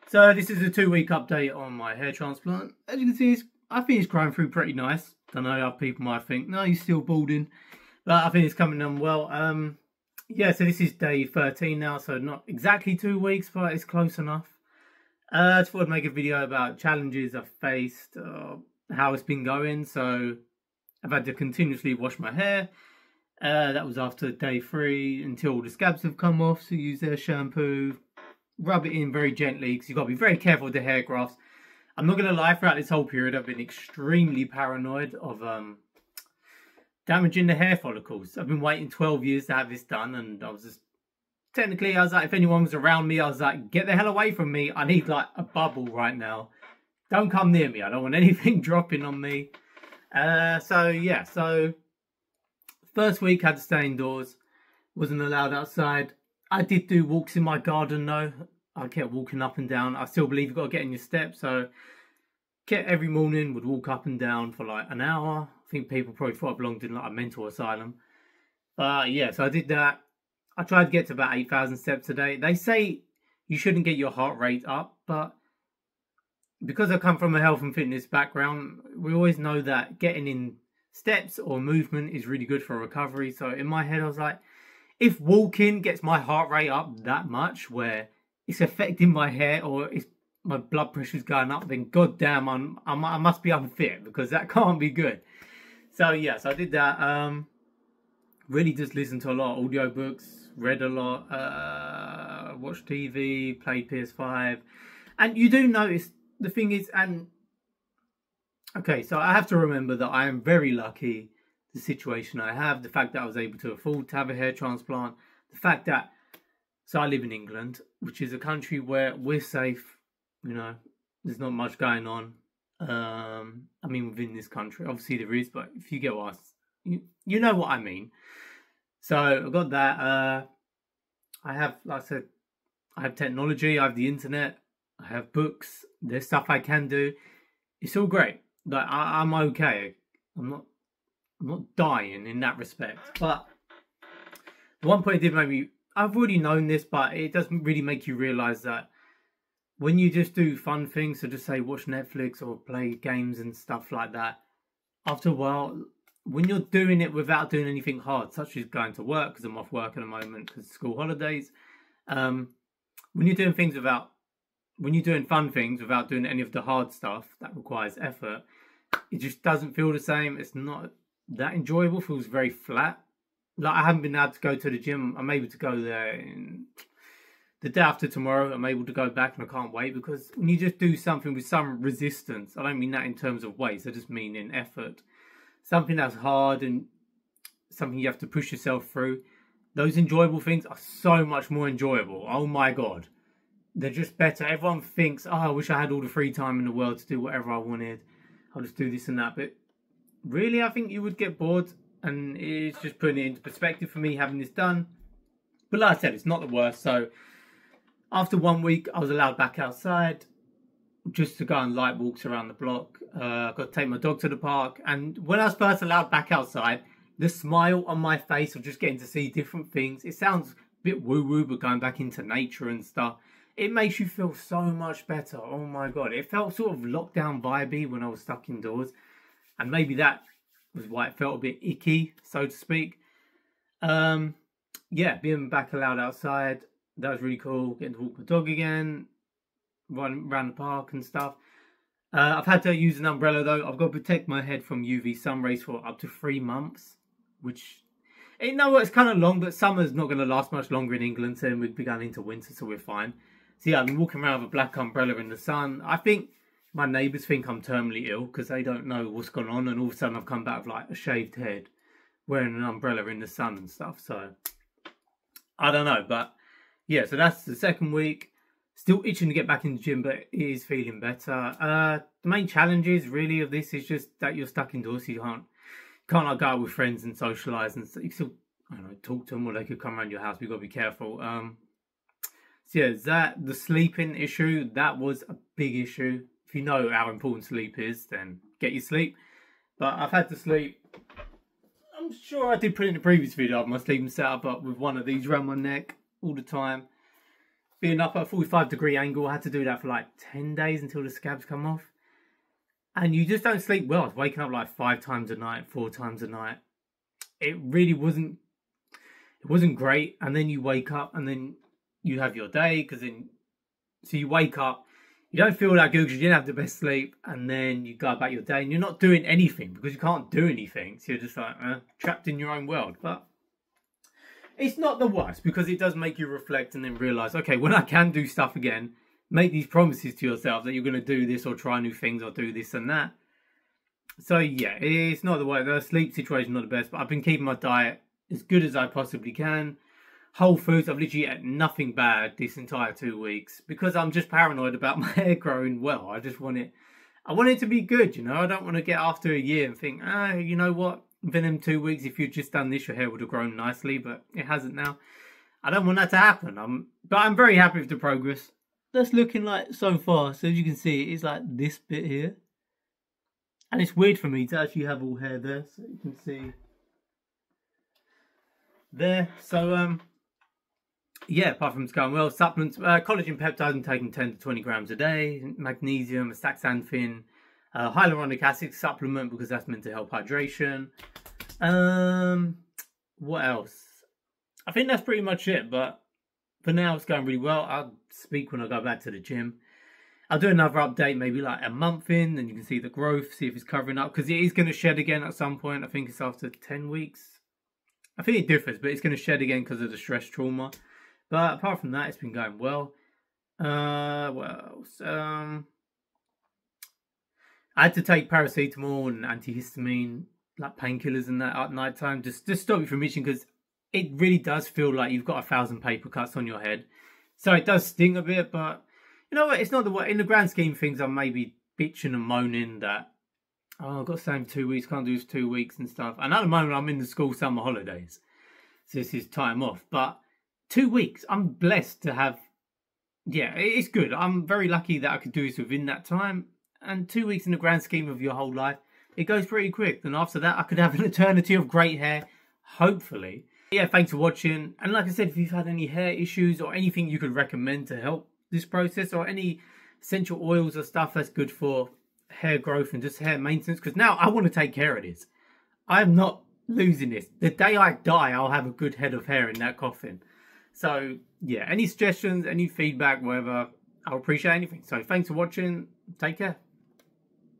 So this is a 2 week update on my hair transplant. As you can see, I think it's growing through pretty nice. Don't know how people might think, no, you're still balding. But I think it's coming on well. Yeah, so this is day 13 now, so not exactly 2 weeks, but it's close enough. I just thought I'd make a video about challenges I've faced, how it's been going. So I've had to continuously wash my hair. That was after day 3 until all the scabs have come off. So use their shampoo, rub it in very gently because you've got to be very careful with the hair grafts. I'm not going to lie, throughout this whole period I've been extremely paranoid of damaging the hair follicles. I've been waiting 12 years to have this done, and I was like, if anyone was around me, I was like, get the hell away from me. I need like a bubble right now. Don't come near me. I don't want anything dropping on me. So first week I had to stay indoors. Wasn't allowed outside. I did do walks in my garden though. I kept walking up and down. I still believe you've got to get in your steps. So every morning would walk up and down for like an hour. I think people probably thought I belonged in like a mental asylum. But yeah, so I did that. I tried to get to about 8,000 steps a day. They say you shouldn't get your heart rate up, but because I come from a health and fitness background, we always know that getting in steps or movement is really good for recovery. So in my head, I was like, if walking gets my heart rate up that much where it's affecting my hair or my blood pressure's going up, then goddamn, I must be unfit, because that can't be good. So yeah, so I did that. Really just listened to a lot of audiobooks, read a lot, watched TV, played PS5. And you do notice, the thing is, okay, so I have to remember that I am very lucky, the situation I have, the fact that I was able to afford to have a hair transplant, the fact that, so I live in England, which is a country where we're safe, you know, there's not much going on. I mean, within this country, obviously there is, but if you get what you know what I mean. So I got that. I have, like I said, I have technology, I have the internet, I have books, there's stuff I can do. It's all great. Like I'm okay. I'm not dying in that respect. But the one point it did make me, I've already known this, but it doesn't really make you realise that when you just do fun things, so just say watch Netflix or play games and stuff like that, after a while, when you're doing it without doing anything hard, such as going to work, because I'm off work at the moment because school holidays, when you're doing fun things without doing any of the hard stuff that requires effort, it just doesn't feel the same. It's not that enjoyable. It feels very flat. Like I haven't been able to go to the gym. I'm able to go there the day after tomorrow. I'm able to go back, and I can't wait, because when you just do something with some resistance, I don't mean that in terms of weights, I just mean in effort, something that's hard and something you have to push yourself through, those enjoyable things are so much more enjoyable. Oh my god, they're just better. Everyone thinks, oh, I wish I had all the free time in the world to do whatever I wanted, I'll just do this and that. But really, I think you would get bored, and it's just putting it into perspective for me having this done. But like I said, it's not the worst. So after 1 week, I was allowed back outside just to go on light walks around the block. I got to take my dog to the park. And when I was first allowed back outside, the smile on my face of just getting to see different things, it sounds a bit woo-woo, but going back into nature and stuff, it makes you feel so much better. Oh my god, it felt sort of lockdown vibey when I was stuck indoors. And maybe that was why it felt a bit icky, so to speak. Yeah, being back allowed outside, that was really cool. Getting to walk my dog again, run around the park and stuff. I've had to use an umbrella though. I've got to protect my head from UV sun rays for up to 3 months, which, you know what, it's kind of long, but summer's not going to last much longer in England, so we've begun into winter, so we're fine. So yeah, I've been walking around with a black umbrella in the sun. I think my neighbours think I'm terminally ill because they don't know what's gone on, and all of a sudden I've come back with like a shaved head, wearing an umbrella in the sun and stuff. So I don't know, but yeah, so that's the second week. Still itching to get back in the gym, but it is feeling better. The main challenges really of this is just that you're stuck indoors, so you can't like go out with friends and socialise, and you still, I don't know, talk to them, or they could come around your house. We've got to be careful. So yeah, the sleeping issue, that was a big issue. If you know how important sleep is, then get your sleep. But I've had to sleep. I'm sure I did put in the previous video of my sleeping setup, but with one of these around my neck all the time. being up at a 45-degree angle. I had to do that for like 10 days until the scabs come off. And you just don't sleep well. I was waking up like 5 times a night, 4 times a night. It really wasn't, it wasn't great. And then you wake up and then you have your day, so you wake up, you don't feel that good because you didn't have the best sleep, and then you go about your day and you're not doing anything because you can't do anything. So you're just like trapped in your own world. But it's not the worst because it does make you reflect and then realise, okay, when I can do stuff again, make these promises to yourself that you're going to do this or try new things or do this and that. So yeah, it's not the way. The sleep situation not the best, but I've been keeping my diet as good as I possibly can. Whole foods, I've literally eaten nothing bad this entire 2 weeks because I'm just paranoid about my hair growing well. I want it to be good, you know. I don't want to get after a year and think, you know what, within them 2 weeks, if you'd just done this, your hair would have grown nicely, but it hasn't now. I don't want that to happen. But I'm very happy with the progress. That's looking like so far. So as you can see, it's like this bit here. And it's weird for me to actually have all hair there. So you can see there. So, yeah, apart from it's going well, supplements, collagen peptides, I'm taking 10 to 20 grams a day, magnesium, astaxanthin, hyaluronic acid supplement because that's meant to help hydration. What else? I think that's pretty much it, but for now it's going really well. I'll speak when I go back to the gym. I'll do another update maybe like a month in, and you can see the growth, see if it's covering up, because it is going to shed again at some point. I think it's after 10 weeks. I think it differs, but it's going to shed again because of the stress trauma. But apart from that, it's been going well. What else? I had to take paracetamol and antihistamine, like painkillers and that at night time, just to stop you from itching, because it really does feel like you've got 1,000 paper cuts on your head. So it does sting a bit, but you know what? It's not the way. In the grand scheme of things, I'm maybe bitching and moaning that, oh, I've got to stay for 2 weeks, can't do this 2 weeks and stuff. And at the moment, I'm in the school summer holidays. So this is time off. But 2 weeks, I'm blessed to have, yeah, it's good. I'm very lucky that I could do this within that time. And 2 weeks in the grand scheme of your whole life, it goes pretty quick. And after that, I could have an eternity of great hair, hopefully. Yeah, thanks for watching. And like I said, if you've had any hair issues or anything you could recommend to help this process, or any essential oils or stuff that's good for hair growth and just hair maintenance, because now I want to take care of this. I'm not losing this. The day I die, I'll have a good head of hair in that coffin. So yeah, any suggestions, any feedback, whatever, I'll appreciate anything. So thanks for watching. Take care.